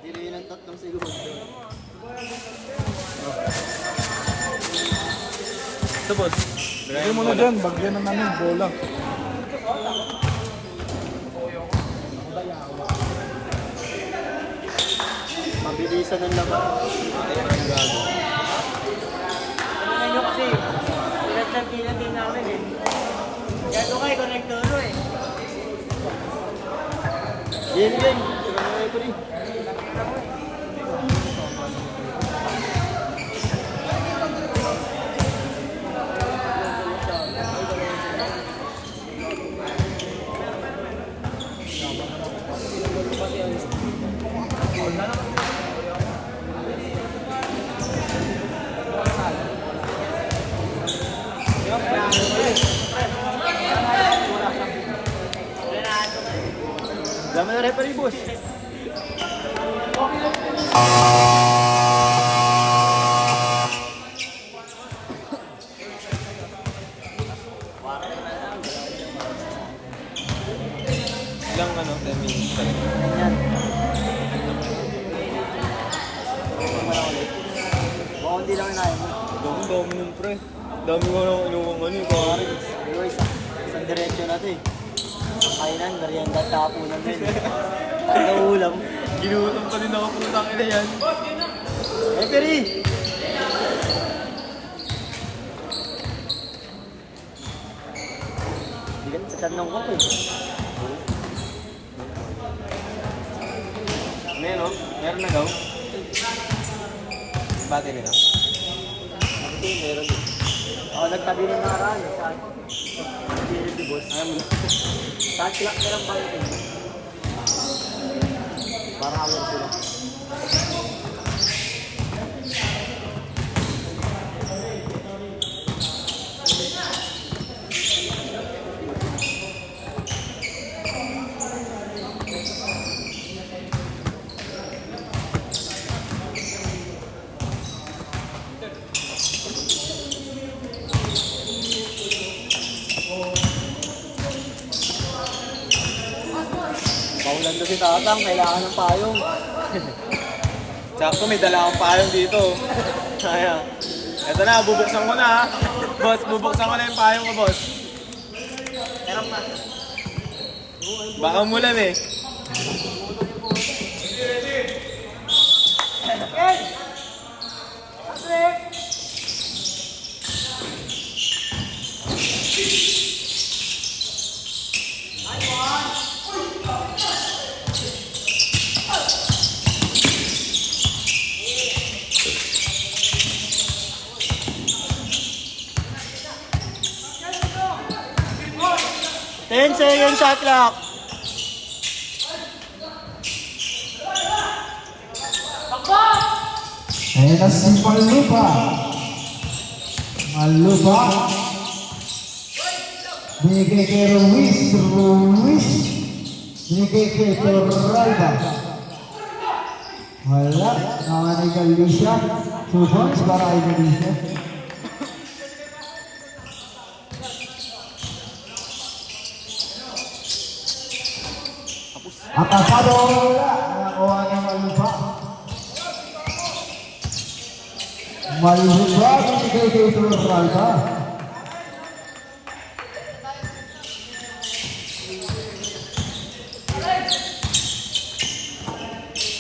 Dili ng tatlong segundo. Ito, boss. Lagay mo na dyan, bagyan na namin, bola. Mabilisan ng laban. Ano nyo kasi, pinagsabihan din namin eh. Kaya ito kayo, konektoro eh. Game. Sila na referee. Dami na referee, boss. Ilang 10 minutes talaga. Ganyan. Baka hindi lang inahin mo. Dami nun, pre. Dami ko nang inuwang pare. Pero isang diretsyo na ito eh. Kainan, merienda, tapunan din. Ano ulam? Ginutom pa din ako, putang ina yan. Referee! Hindi ka sa tanong ko to eh. Meron? Meron na daw? Bati nila? Hindi, meron din. Ako nagtabi ng nakaraan. Saan? Nagpilit si boss. Saan sila ka ng bangko? Para awal sila. Paulan doon si Tatang, kailangan ng payong. Sakto, may dala akong payong dito. Kaya, eto na, bubuksan ko na ha. Boss, bubuksan ko na yung payong ko, boss. Meron pa. Baka umulan eh. Ten seconds shot clock. Ayan na si Malupa. Binigay kay Ruiz. Binigay kay Torralba. Wala, naman ay Galicia. 2 points para kay Galicia. Atapado wala, nakuha niya Malupa, binigay kay Torralba.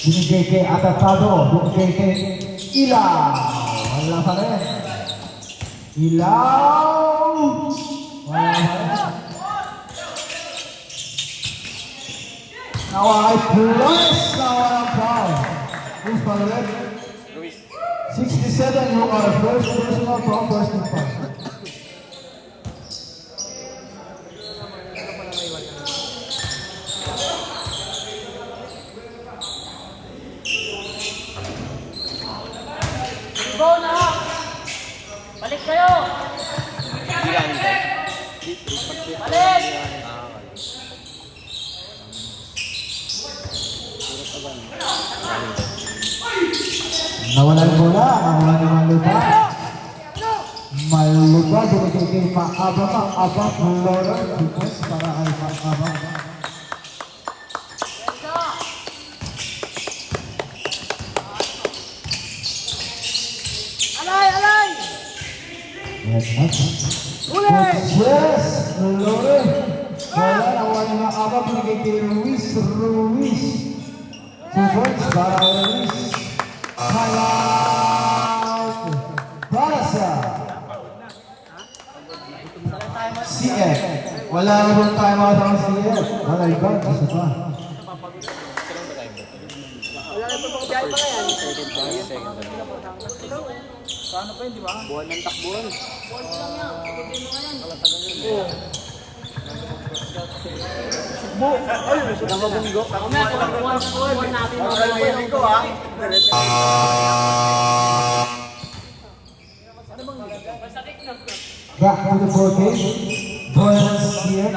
Binigay kay Atapado, binigay kay Ilaw. Wala pa rin. Ilaw! Wala pa rin. Nawa ay plus na walang foul. Who's pa rin? 67, you are first personal foul, first and foul. Go na! Balik kayo! Hindi lang ito. Balik! Nawala yung bola, nawala ni Malupa. Malupa, binigay kay Maaba, Flora, 2 points para kay Maaba. Gutierrez, Lore. Wala na wala na abang binigay kay Ruiz. 2 points para Ruiz. Highlight. Barasa. CF. Wala na bang time out ang CF. Wala iba. Isa pa. Wala na po biyahe pa yan. Paano pa yun, di ba? Buwan ng takbuhan. Nakabunggo. Buwan natin. Nakabunggo ah. Back to the ball game. Boyles here.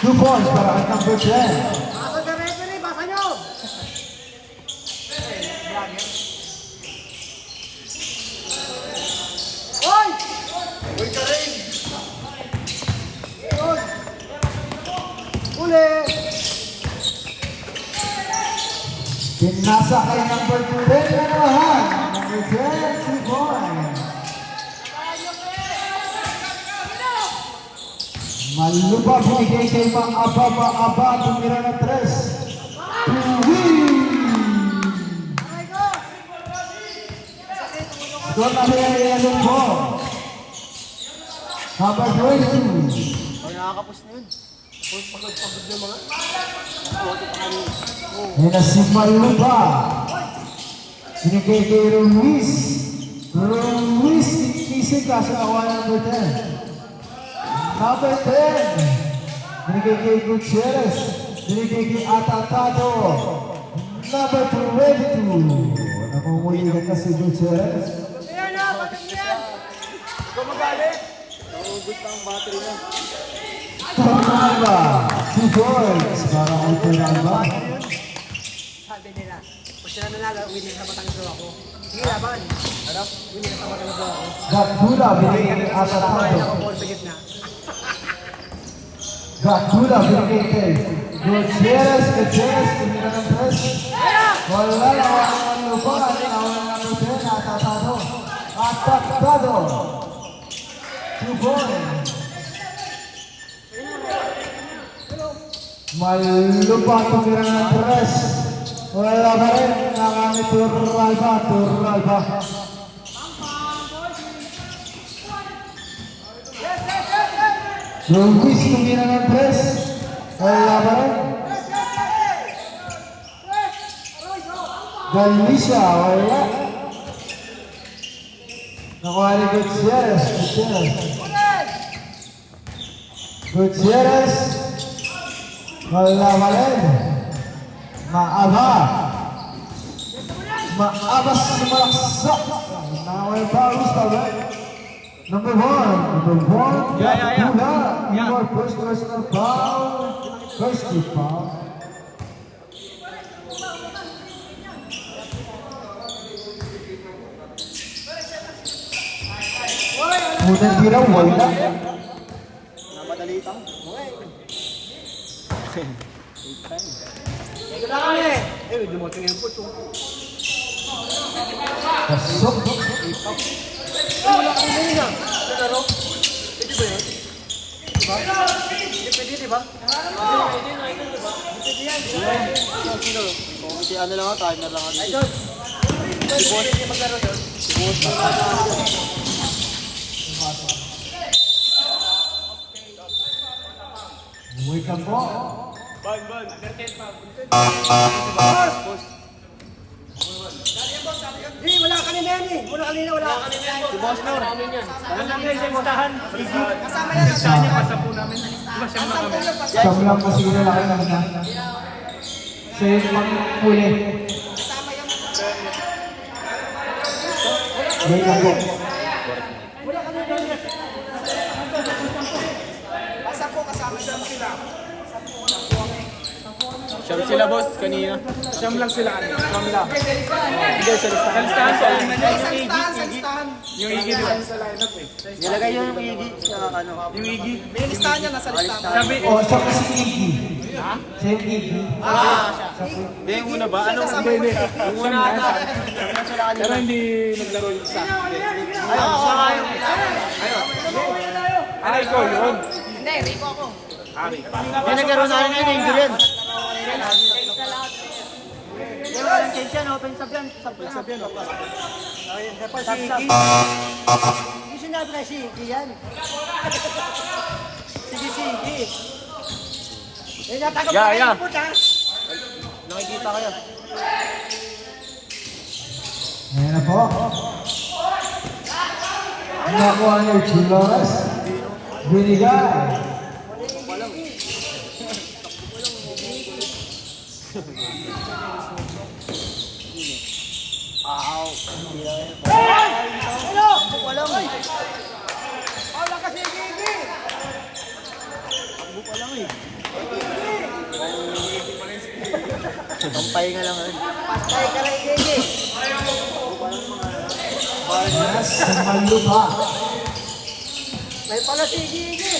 Two points para ang number 10. Basa sa referee, basa nyo! Hoy! Hoy ka rin! Hoy! Uli! Pinasa kay number 10 na naman. Number 10, 2 points. Malupa binigay kay Mang Aba, tumira na 3. To win! Score na rin ang po. Number 22. Ay, nakakapos na yun. Pagod na mga. Yan na si Malupa. Binigay kay Ruiz. Ruiz, kisig kaso awa number 10. Number 10. Binigay kay Gutierrez. Binigay kay Atatado. Number 22. Nakunguligan na si Gutierrez. Ayan na, bakit yan? Gumagalit. Naubos na ang battery na. Tornalba. 2 points. Para kay Tornalba. Sabi nila, pag sila nanalo, winner sa Batangas ako. Sige, laban. Harap, winner sa Batangas ako. Gatula binigay kay Atatado. Ako sa gitna. Gatula binigay kay Gutierrez. Tumira ng 3. Wala na ang lupa. Nawalan ng 10. Atatado. Atatado. 2 points. Malupa tumira ng 3. Wala pa rin. Nakamit Turralba. Ruiz tumira ng 3. Wala pa rin. Galicia, wala. Nakuha ni Gutierrez. Wala pa rin. Maabas sumalaksak. Naway Paulus tawag. Number 1. Number first personal foul. First team foul. Unang tira, wala. Namadali ito. Ito na kami! Eh, dumating yung puto. Pasok. Wala kami na yun ah. Nagaro? Pwede ba yun? Diba? Pwede, diba? Pwede yan. Kasi ano lang ako, timer lang ako. Ay, Dod. Pwede maglaro yun. Wait lang po. Eh, wala kanina yan eh. Wala kanina. Si Boss Nor. Kasama yan. Siyam lang kasi lalaki lang na. Siya yung panghuli. Wait lang po. Siyam sila boss kanina. Siyam lang sila kanina. Siyam lang. Hindi, sa listahan. Sa Sa listahan. Yung Iggy, di ba? Sa lineup eh. Nilagay yun yung Iggy sa ano. Yung Iggy. May listahan niya, nasa listahan. Sabi, O, siya po si Iggy. Siya yung Iggy. hindi yung una ba? Ano? Hindi. Yung una ata. Pero hindi naglaro yung sa. Ayun, siya nga yung... Ano ikaw yun? Hindi, Rico ako. Yung nagkaroon na rin yun, injury yan. Yung walang change yan, open sub yan. Sub yan. Si Iggy. Hindi sinabi na si Iggy yan. Sige si Iggy. Eh, natagap Yeah, pa yeah. rin po ha. Nakikita kayo. Ayan na po. Nakuha niyo Flores. Binigay. Walang. Wala kasi Iggy. Pampay nga lang. Patay ka lang Iggy. Yes, malupa. May pala si Iggy.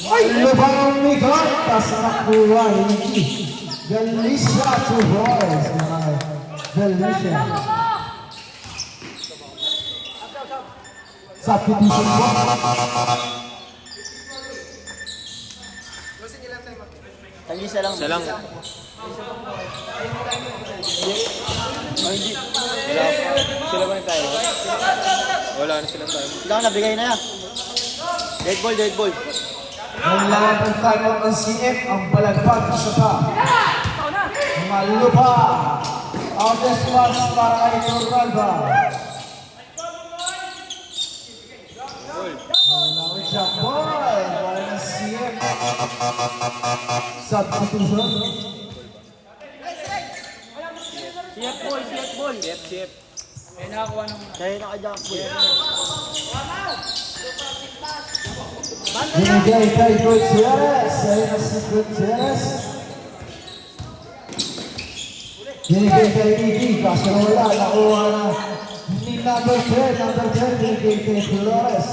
Malupa ang mikot. Tas nakuha hindi. Galicia to boys. Galicia. Substitution po. Tag-isa lang. Isa lang. Ay, hindi. Wala pa. Sila ba na tayo? Wala na silang tayo. Sila ka nabigay na yan. Dead ball, dead ball. Kailangan ng time ng CF ang balagpag sa pa. Malupa. Out this pass para kay Torralba. Malawit siya. Boy! Para ng CF. Substitution. Siap ball, siap ball. Chip. Kaya naka-jump ball. Binigay kay Gutierrez. Ayun na si Gutierrez. Binigay kay Iggy. Kaso wala. Nakuha na ni number 10. Number 10. Binigay kay Flores.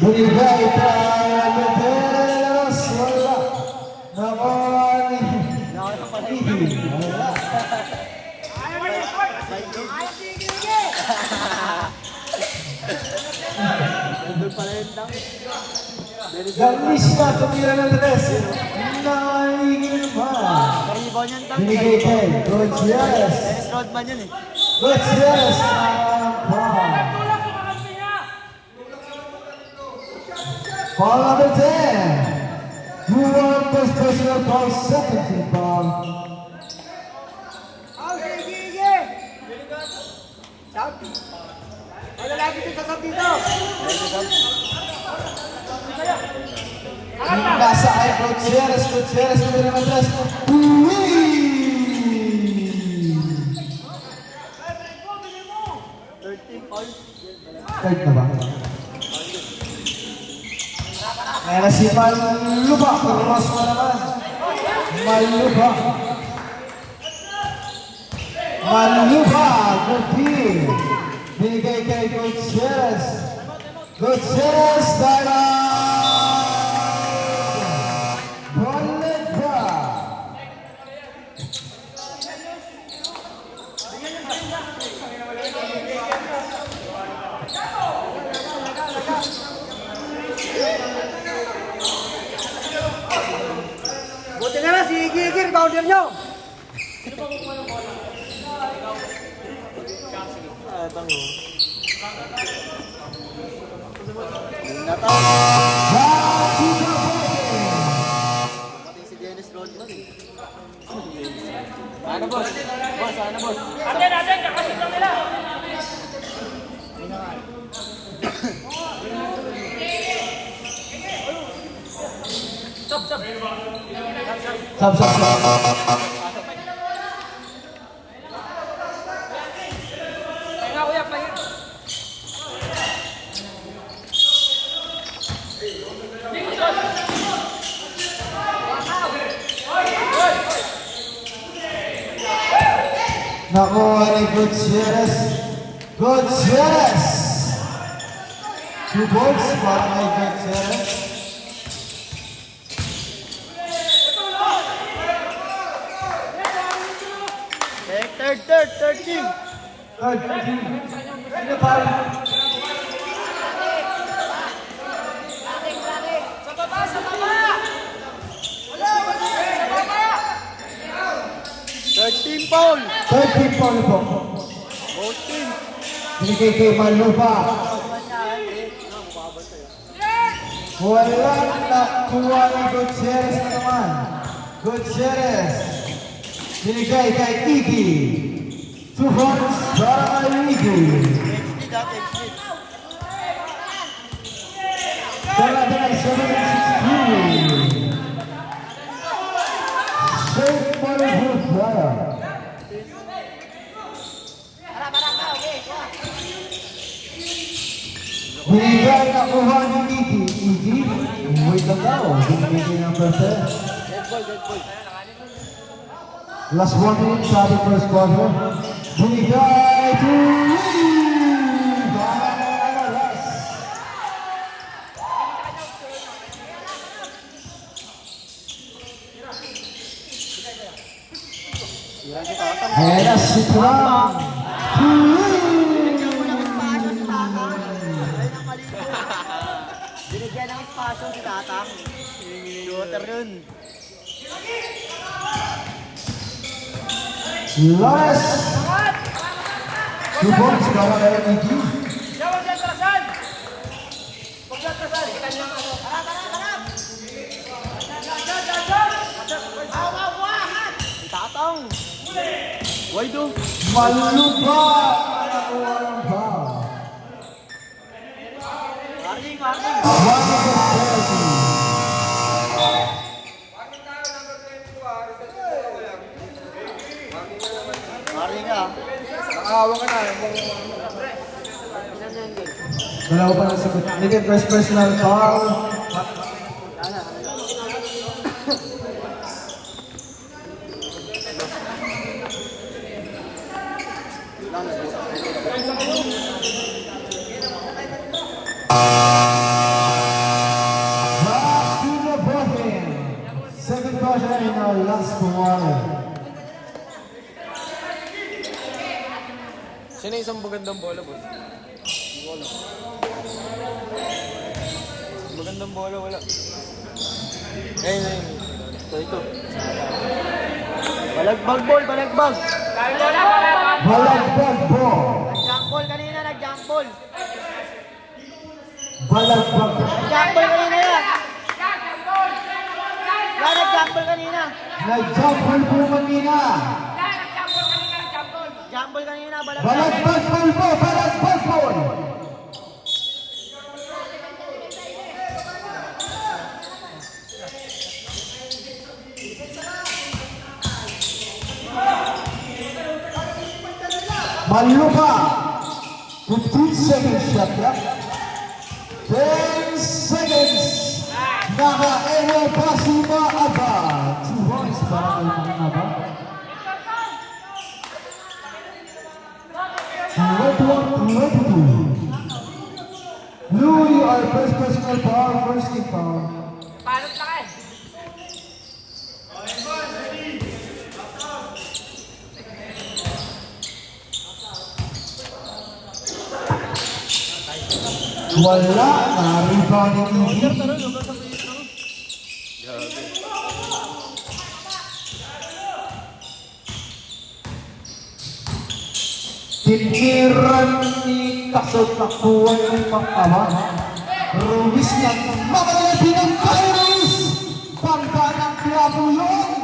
Binigay kay Meteros. Wala. Nakuha ni Iggy. Wala. Doon pala yung dunk. Galicia tumira ng tres. Naigil pa. Rebound yan dunk. Binigay kay Gutierrez. Dennis Rodman yun eh. Gutierrez. Foul number 10. Who won this personal foul? Second team foul. Iggy. Sabi. Wala lagi dito sa dito. Nasa ay Gutierrez. Gutierrez tumira ng tres. Uwi! Third na ba? Kaya si Malupa. Pagmas mo naman. Malupa. Malupa. Good deal. Binigay kay Gutierrez. Gutierrez. Diamond. Boleta. Buti na lang si Iggy, rebounder nyo. Pati si Dennis Rodman eh. Ano boss? Boss, ano boss? Sab. Nakuha ni Gutierrez. Gutierrez! 2 balls para kay Gutierrez. Third team. Third team. Sino pa? Third team foul. Third team foul po. Both team. Binigay kay Malupa. Walang nakuha ni Gutierrez na naman. Gutierrez. Binigay kay Iggy. 2 points para kay Iggy. Dala-dala ay 7-16. Shake Malupa player. Binigay na kuha ni Iggy. Iggy, wait lang daw. Binigay ng person. Last 1 minute sa ating first quarter. Binigay to Iggy. Last. And a strong to Binigyan ng espasyo si Tatang. Shooter yun. Last 2 points para kay Iggy. Tatang. Why do? Malupa! Nakuha ng foul. Marking. One of the penalty. Marking ka. Nakahawa ka na. Dalawa pa ng sagot. Nigay first personal foul. Back to the bottom. Second quarter in our last quarter. Sino yung isang magandang bola, boss? Magandang bola, wala. Ayun. Ito. Balagbag ball, balagbag. Balagbag ball. Nag-jump ball kanina, nag-jump ball. Balagbag. Nag-jump ball kanina yan. Yan, nag-jump ball kanina. Nag-jump ball po kanina. Jump ball kanina, balagbag. Balagbag ball po. Balagbag ball. Malupa. 15 seconds shot clock. 10 seconds. Naka-ewa pa si Maaba. 2 points para kay Maaba. 21-22. Louis, our first personal foul, first team foul. Wala na rebound ni Iggy. Tiniran ni kasutakuan ng mga Ruiz ng mamalaki ng virus. Bangga ng Quiapo yun.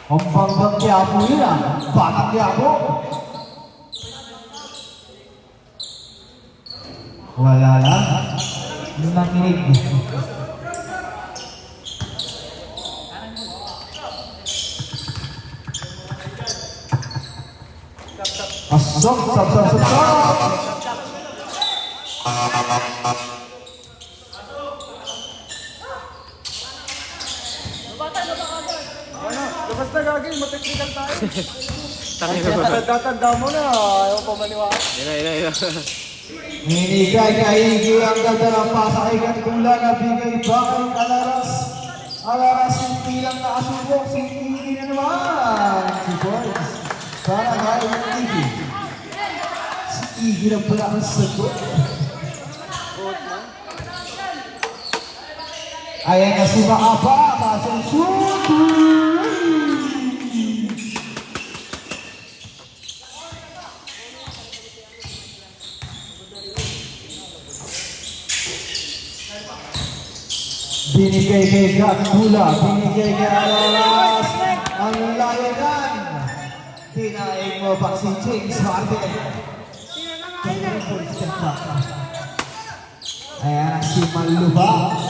Ang banggang Quiapo yun ah. Batang Quiapo. Wala lang. Nanginig. Asok, sab. gagi, mag-technical tayo. Tatanda mo na, ayaw pa maniwala. Yan na. Binigay kay Iggy ang ganda ng pasa kay Gandula na bigay ba kay Alaras. Alaras hindi lang nakasubok, si Iggy na naman. Si Boys. Para kay Iggy. Si Iggy na pala ang sagot. Ayan na si Maapa, pasang shoot! Binigay kay Gandula, binigay kay Alaras, ang layanan. Tinaig mo pa si James Harden. Ayan si Maluba.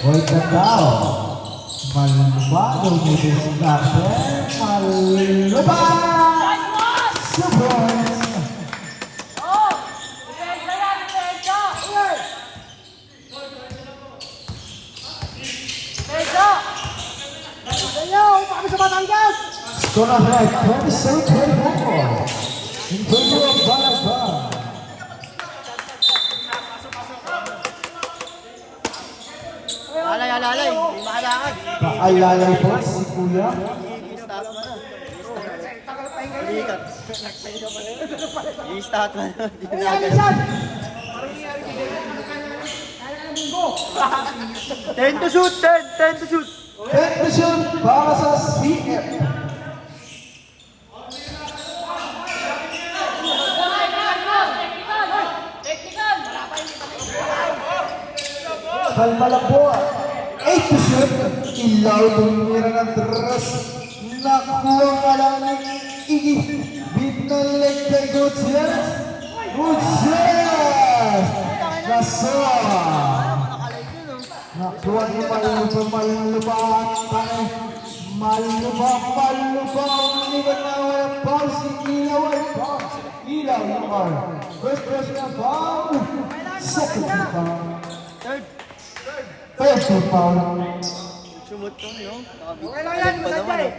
Hoy, Gandao. Maluba, dumidiskarte. Maluba! Surprise! Score of right, 27-24. In favor of Balaban. Alay, may makalakad. Kaalalay po si Kuya. I-start mo na. Balikat. I-start mo na. Di na agad. 10 to shoot, 10 to shoot. 10 to shoot para sa CF. Palmalabo, 8 to shoot. Ilaw tumira ng tres. Nakuha ka lang ng Iggy. Beat na leg kay Gutierrez. Gutierrez! Nasoa! Nakuha ni Maluba. Maluba. Libat na walang foul. Si Ilaw ay foul. Ilaw yung foul. First na foul. Second na foul. Third na foul. Sumot ko, no? Okay lang yan, masaya eh.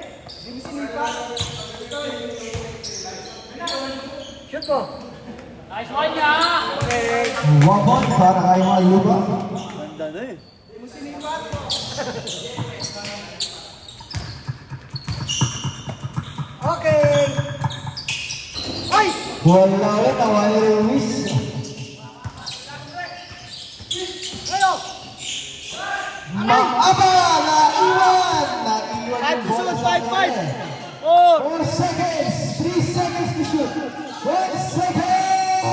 Shoot mo. Wabon para kay Maluba. Ganda na eh. Okay. Ay! Wala rin na wala Luis. Ayo! Maaba! Naiwan yung bola sa kanya. 4 seconds! 3 seconds to shoot! 4 seconds!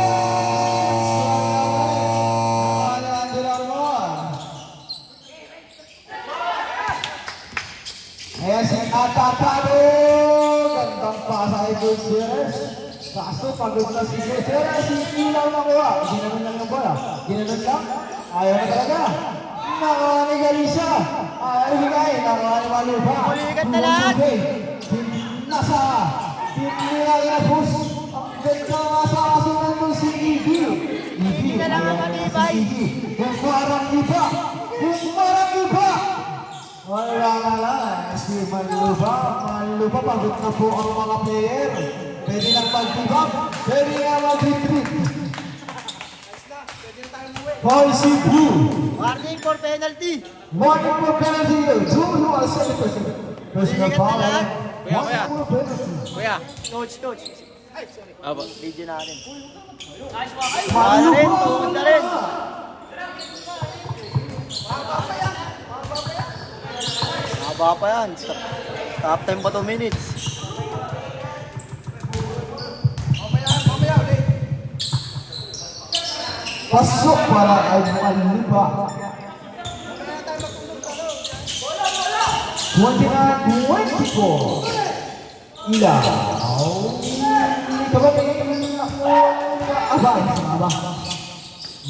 Alejandro Armon. Ayan si Atatado! Gandang pasa kay Gutierrez. Kaso pagod na si Gutierrez. Si Ilaw nakuha. Ginanon lang yung bola. Ginanon lang. Ayaw na talaga. Nakawa ni Galicia. Ayaw bigay. Nakawa ni Maluba. Ulikat na lahat. Nasa pinilay na bus. Ang ganda nga sa kasunan mo si Iggy. Iggy. Ka lang ang matibay. Kung parang iba. Wala na lang. Si Maluba. Pagod na po ang mga player. Pwede lang mag-give-up. Pwede nga mag-retreat. Paul si Blue. Warning for penalty. Warning for penalty. Blue are 7%. First na foul. Kuya. Warning for penalty. Kuya. Coach. Aba. Video natin. Maluba. Punta rin. Haba pa yan. Top time pa 2 minutes. Pasok para kay Maluba. 29-24. Ilaw.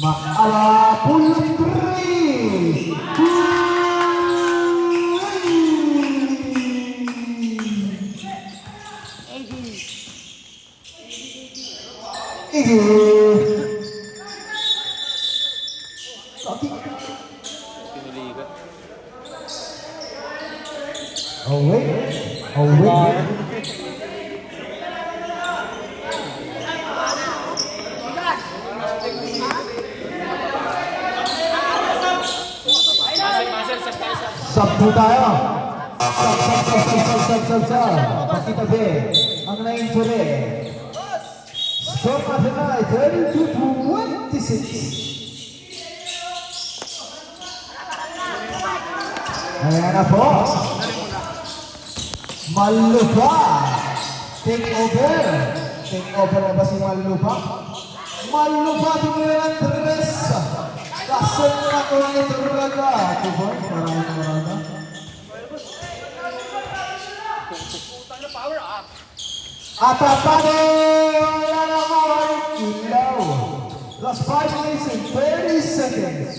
Maaba. Pulot 3. Iggy. Away. Sub po tayo. Sub. Pakitabi. Ang na-injury. Score natin ay 32-26. Ayan na po. Malupa. Take over. Take over na ba si Malupa? Malupa tingin ng tres. Kasol na ko ang ituraga. Tuboy, marami. Atapane! Wala na mga ilaw. Last 5 minutes and 30 seconds.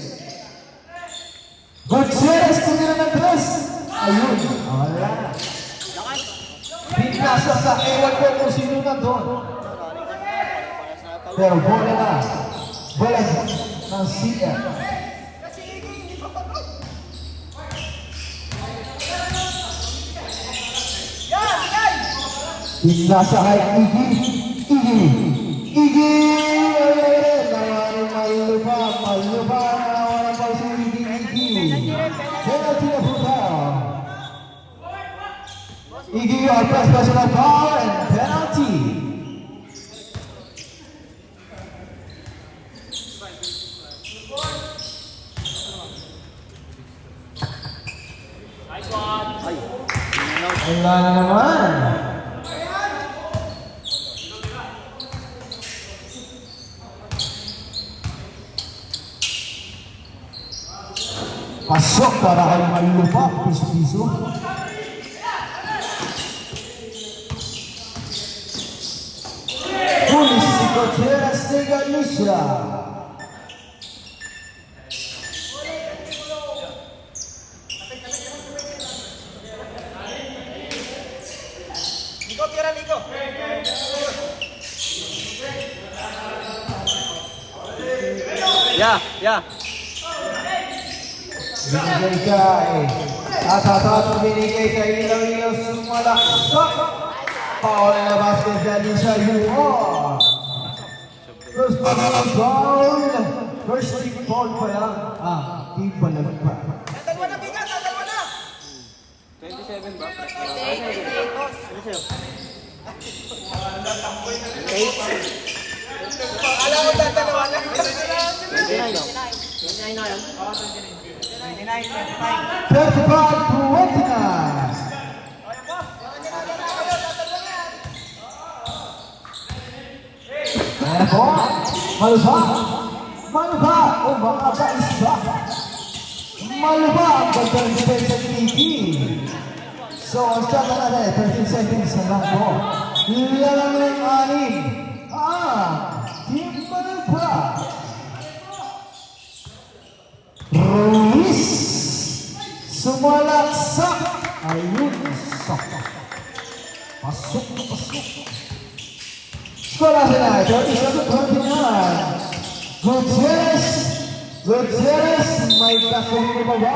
Gutierrez tingin ng tres. Ayun, wala. Pinasa sa ewan ko kung sino na doon. Pero bola na. Bola ng CF. Pinasa kay Iggy. Malupa. Nawala pa si Iggy. Penalty na po tayo. Iggy, your first personal foul and penalty. Wala na naman. Pasok para kay Malupa, piso-piso. Pulis si Gutierrez de Galicia. Yeah. Binigay kay binigay kay Ilaw sumalaksak. Paul na basket dali sa Yuho. First personal foul. First team foul pa yan. Team palagpa. 27 ba? Alam mo tatalawa na. 35-29. Ayan po. Malupa. O mga ba-isa. Malupa ang gandang defense at Iggy. So, ang shot na natin, 13 seconds na lang po. Lalang ng anim. Team Malupa. Ruiz. Sumalaksak. Ayun. Pasok. Sekolah sila, 37-29. Gutierrez, may kasong baba.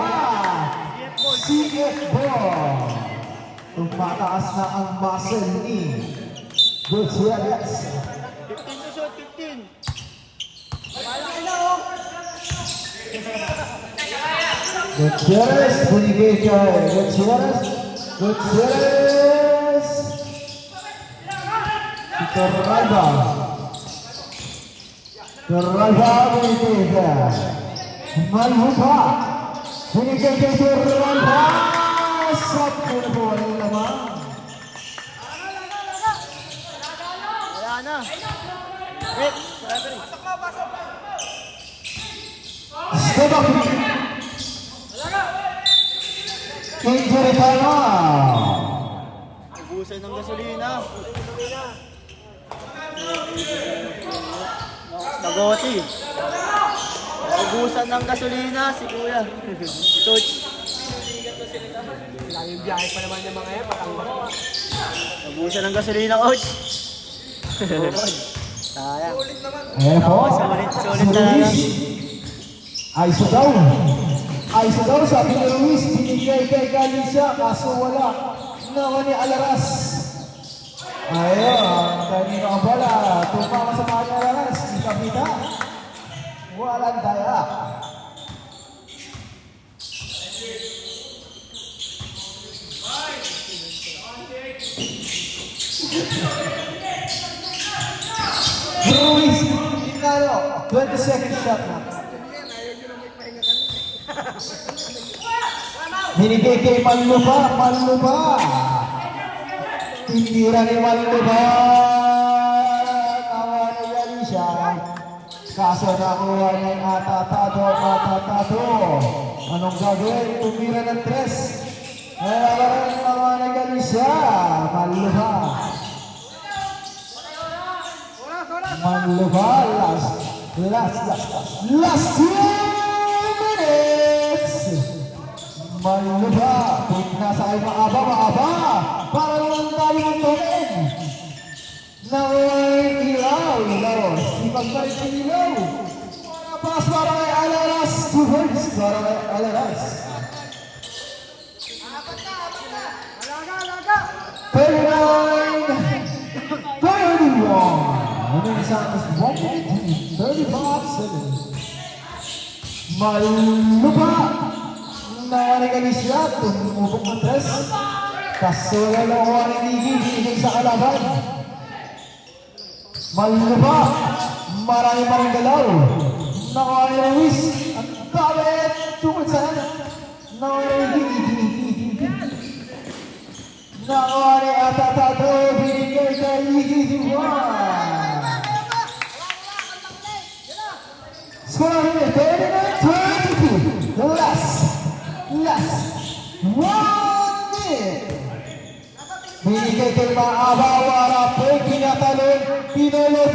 CF ball. Tumataas na ang muscle ni Gutierrez. 15 to shoot, 15. Gutierrez, binigay kay Gutierrez. Torralba binigay kay Malupa. Binigay kay Torralba. Sakto na po ang lamang. Wala na. Wait, pasok. Step up. Injury time out. Ubusan ng gasolina. Nagoti. Ubusan ng gasolina si Kuya. Si Coach. Laging biyahe pa naman yung mga yan, patanggal. Ubusan ng gasolina, Coach. Sayang. Ayan po. Sulit talaga. Ay, so daw. Ay sa daw, sabi ni Luis, binigay kay Galicia, kaso wala. Nawa ni Alaras. Ayun, kanino ang bola. Tumama sa mga ni Alaras. Si Kapita. Walang daya. Ruiz, Inalo, 20-second shot na. Binigay kay Manluba. Tindira ni Manluba. Tawa ni Galicia. Kaso nakuha ni Atatado. Anong gagawin? Tumira ng 3. Nalabaran ng tawa ni Galicia. Manluba, last 2 minutes. Manluba, kung nasa ay maaba, para naman tayo ng token. Naway ilaw, si pagbalik ng ilaw. Pass para kay Alaras, 2 points para kay Alaras. 39-31. Santos 1-35-7. Manluba. Nakarigay siya, tumubok ng 3. Kaso lalawa ni Nigi, binigay sa kalaban. Manluba. Maraming galaw. Nakarigay ni Luis. Ang dami. Tungkol saan? Nakarigay Atatado. Binigay kay Nigi. Score 39-22. The last 1 minute. Binigay kay Maaba para po kinatalon. Pinolo